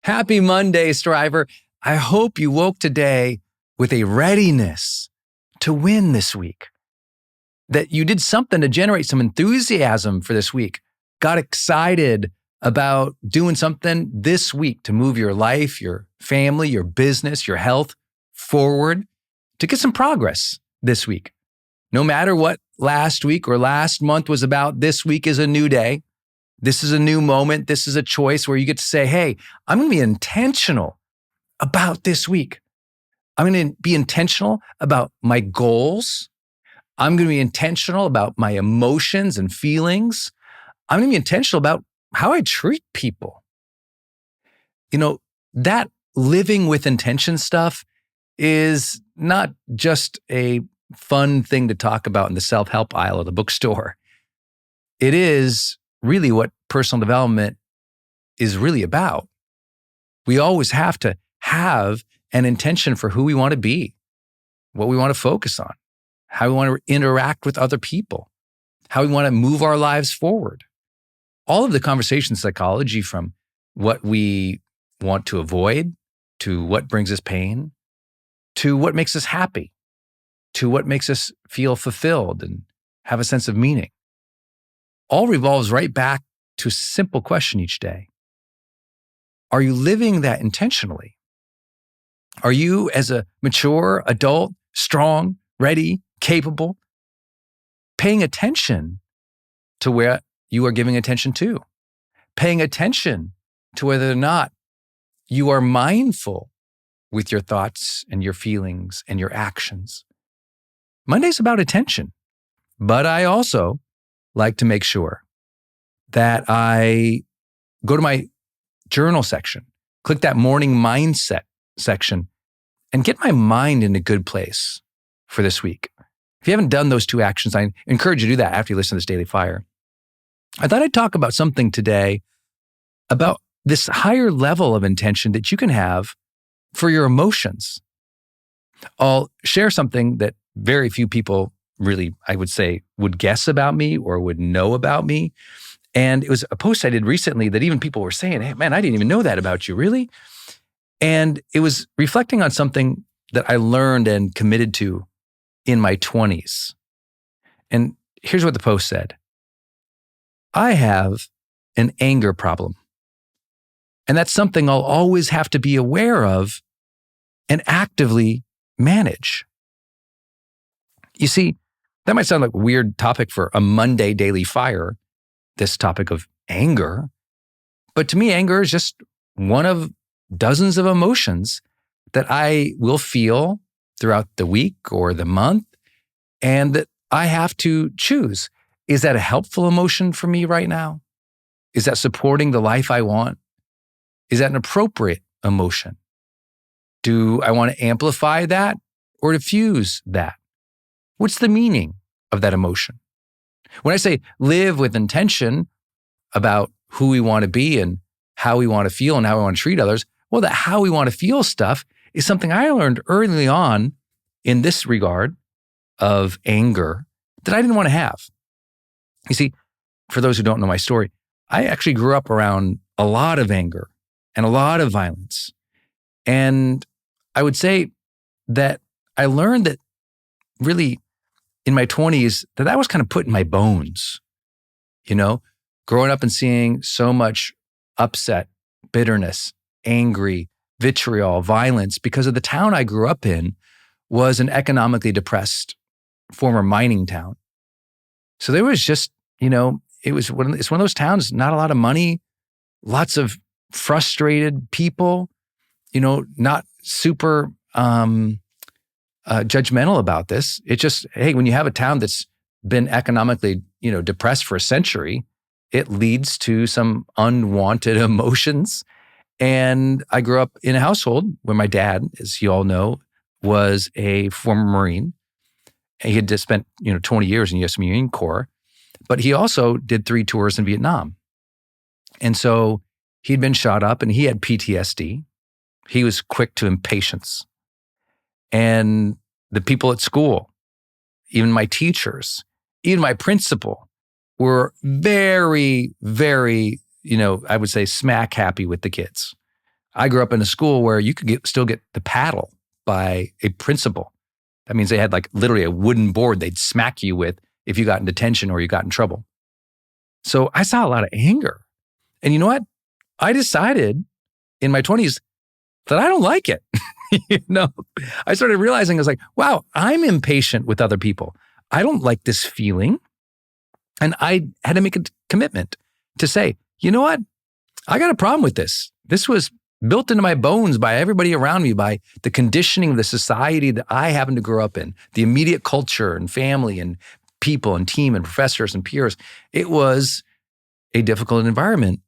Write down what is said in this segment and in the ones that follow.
Happy Monday, Striver. I hope you woke today with a readiness to win this week, that you did something to generate some enthusiasm for this week, got excited about doing something this week to move your life, your family, your business, your health forward, to get some progress this week. No matter what last week or last month was about, this week is a new day. This is a new moment. This is a choice where you get to say, hey, I'm going to be intentional about this week. I'm going to be intentional about my goals. I'm going to be intentional about my emotions and feelings. I'm going to be intentional about how I treat people. You know, that living with intention stuff is not just a fun thing to talk about in the self-help aisle of the bookstore. It is really what personal development is really about. We always have to have an intention for who we want to be, what we want to focus on, how we want to interact with other people, how we want to move our lives forward. All of the conversation psychology, from what we want to avoid, to what brings us pain, to what makes us happy, to what makes us feel fulfilled and have a sense of meaning, all revolves right back to a simple question each day. Are you living that intentionally? Are you, as a mature adult, strong, ready, capable, paying attention to where you are giving attention to? Paying attention to whether or not you are mindful with your thoughts and your feelings and your actions. Monday's about attention, but I also like to make sure that I go to my journal section, click that morning mindset section, and get my mind in a good place for this week. If you haven't done those two actions, I encourage you to do that after you listen to this Daily Fire. I thought I'd talk about something today about this higher level of intention that you can have for your emotions. I'll share something that very few people really, I would say, would guess about me or would know about me. And it was a post I did recently that even people were saying, hey, man, I didn't even know that about you, really? And it was reflecting on something that I learned and committed to in my 20s. And here's what the post said. I have an anger problem. And that's something I'll always have to be aware of and actively manage. You see, that might sound like a weird topic for a Monday Daily Fire, this topic of anger. But to me, anger is just one of dozens of emotions that I will feel throughout the week or the month, and that I have to choose. Is that a helpful emotion for me right now? Is that supporting the life I want? Is that an appropriate emotion? Do I want to amplify that or diffuse that? What's the meaning of that emotion? When I say live with intention about who we want to be and how we want to feel and how we want to treat others, well, that how we want to feel stuff is something I learned early on in this regard of anger that I didn't want to have. You see, for those who don't know my story, I actually grew up around a lot of anger and a lot of violence. And I would say that I learned that really in my 20s, that was kind of put in my bones. You know, growing up and seeing so much upset, bitterness, angry, vitriol, violence, because of the town I grew up in was an economically depressed former mining town. So there was just, it's one of those towns, not a lot of money, lots of frustrated people, not super judgmental about this. It's just, hey, when you have a town that's been economically, depressed for a century, it leads to some unwanted emotions. And I grew up in a household where my dad, as you all know, was a former Marine. He had just spent, 20 years in the U.S. Marine Corps, but he also did 3 tours in Vietnam. And so he'd been shot up and he had PTSD. He was quick to impatience. And the people at school, even my teachers, even my principal, were very, very, I would say smack happy with the kids. I grew up in a school where you could still get the paddle by a principal. That means they had like literally a wooden board they'd smack you with if you got in detention or you got in trouble. So I saw a lot of anger. And you know what? I decided in my 20s that I don't like it. I started realizing I was like, wow, I'm impatient with other people. I don't like this feeling. And I had to make a commitment to say, you know what? I got a problem with this. This was built into my bones by everybody around me, by the conditioning of the society that I happen to grow up in, the immediate culture and family and people and team and professors and peers. It was a difficult environment.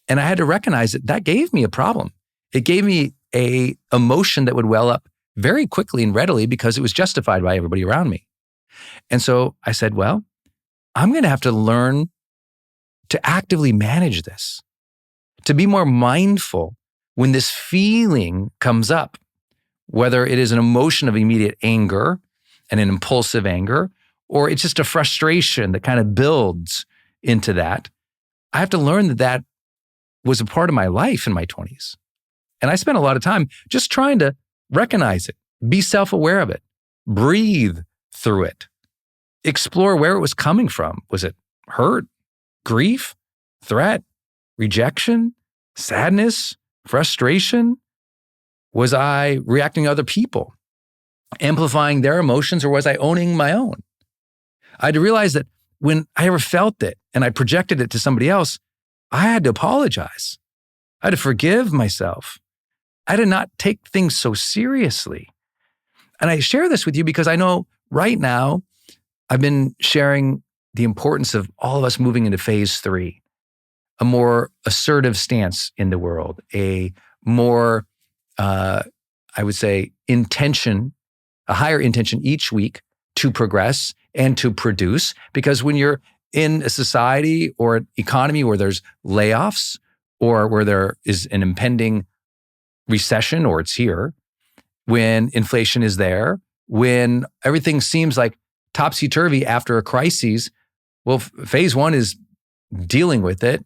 And I had to recognize that that gave me a problem. It gave me a emotion that would well up very quickly and readily because it was justified by everybody around me. And so I said, well, I'm going to have to learn to actively manage this, to be more mindful when this feeling comes up, whether it is an emotion of immediate anger and an impulsive anger, or it's just a frustration that kind of builds into that. I have to learn that that was a part of my life in my 20s. And I spent a lot of time just trying to recognize it, be self-aware of it, breathe through it, explore where it was coming from. Was it hurt, grief, threat, rejection, sadness, frustration? Was I reacting to other people, amplifying their emotions, or was I owning my own? I had to realize that when I ever felt it and I projected it to somebody else, I had to apologize. I had to forgive myself. I had to not take things so seriously. And I share this with you because I know right now I've been sharing the importance of all of us moving into phase 3, a more assertive stance in the world, a more, I would say, intention, a higher intention each week to progress and to produce. Because when you're in a society or an economy where there's layoffs or where there is an impending recession, or it's here, when inflation is there, when everything seems like topsy-turvy after a crisis, well, phase 1 is dealing with it,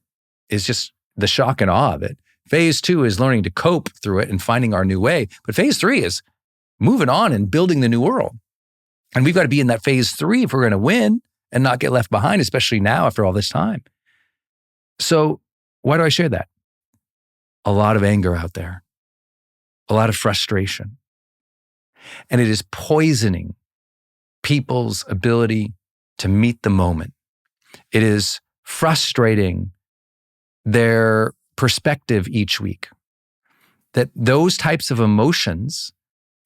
is just the shock and awe of it. Phase 2 is learning to cope through it and finding our new way. But phase 3 is moving on and building the new world. And we've got to be in that phase 3 if we're going to win and not get left behind, especially now after all this time. So why do I share that? A lot of anger out there, a lot of frustration. And it is poisoning people's ability to meet the moment. It is frustrating their perspective each week. That those types of emotions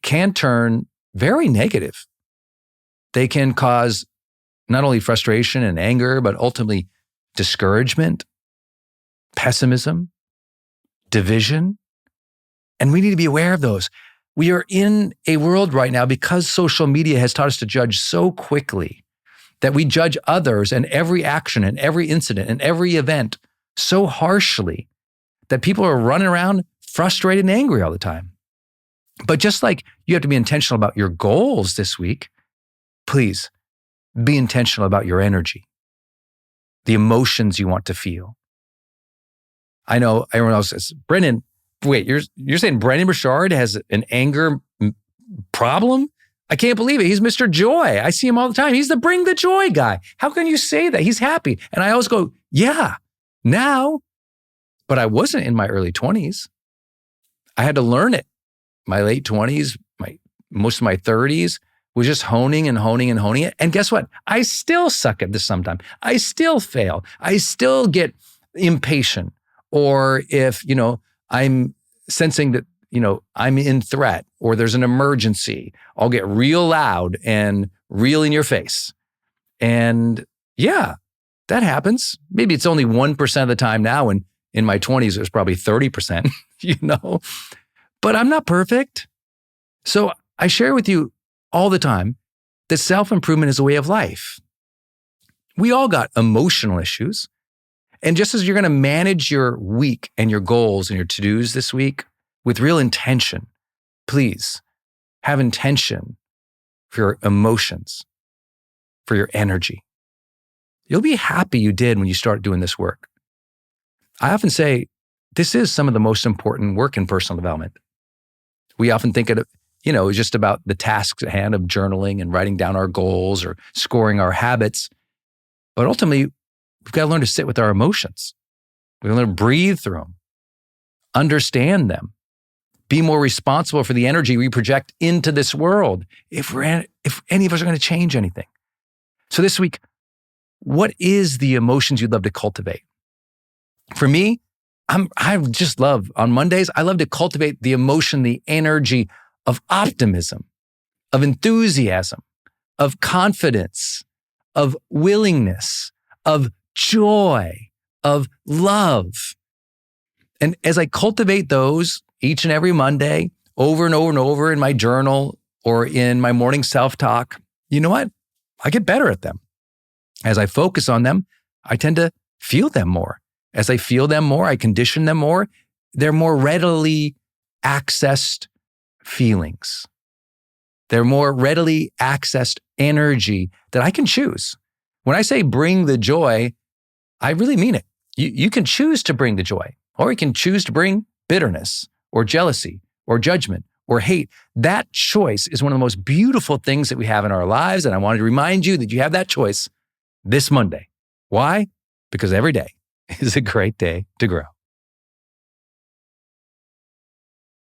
can turn very negative. They can cause not only frustration and anger, but ultimately discouragement, pessimism, division. And we need to be aware of those. We are in a world right now because social media has taught us to judge so quickly that we judge others and every action and every incident and every event so harshly that people are running around frustrated and angry all the time. But just like you have to be intentional about your goals this week, please be intentional about your energy, the emotions you want to feel. I know everyone else says, Brendan, wait, you're saying Brendan Burchard has an anger problem? I can't believe it. He's Mr. Joy. I see him all the time. He's the bring the joy guy. How can you say that? He's happy. And I always go, yeah, now. But I wasn't in my early 20s. I had to learn it. My late 20s, most of my 30s was just honing and honing and honing it. And guess what? I still suck at this sometimes. I still fail. I still get impatient. Or if, I'm sensing that, I'm in threat or there's an emergency, I'll get real loud and real in your face. And yeah, that happens. Maybe it's only 1% of the time now. And in my 20s, it was probably 30%, but I'm not perfect. So I share with you all the time that self-improvement is a way of life. We all got emotional issues. And just as you're going to manage your week and your goals and your to-dos this week with real intention, please have intention for your emotions, for your energy. You'll be happy you did when you start doing this work. I often say this is some of the most important work in personal development. We often think of, just about the tasks at hand of journaling and writing down our goals or scoring our habits. But ultimately, we've got to learn to sit with our emotions. We've got to learn to breathe through them, understand them, be more responsible for the energy we project into this world if any of us are going to change anything. So this week, what is the emotions you'd love to cultivate? For me, I just love, on Mondays, I love to cultivate the emotion, the energy of optimism, of enthusiasm, of confidence, of willingness, of joy, of love. And as I cultivate those each and every Monday, over and over and over in my journal or in my morning self-talk, you know what? I get better at them. As I focus on them, I tend to feel them more. As I feel them more, I condition them more. They're more readily accessed feelings. They're more readily accessed energy that I can choose. When I say bring the joy, I really mean it. You can choose to bring the joy, or you can choose to bring bitterness or jealousy or judgment or hate. That choice is one of the most beautiful things that we have in our lives. And I wanted to remind you that you have that choice this Monday. Why? Because every day is a great day to grow.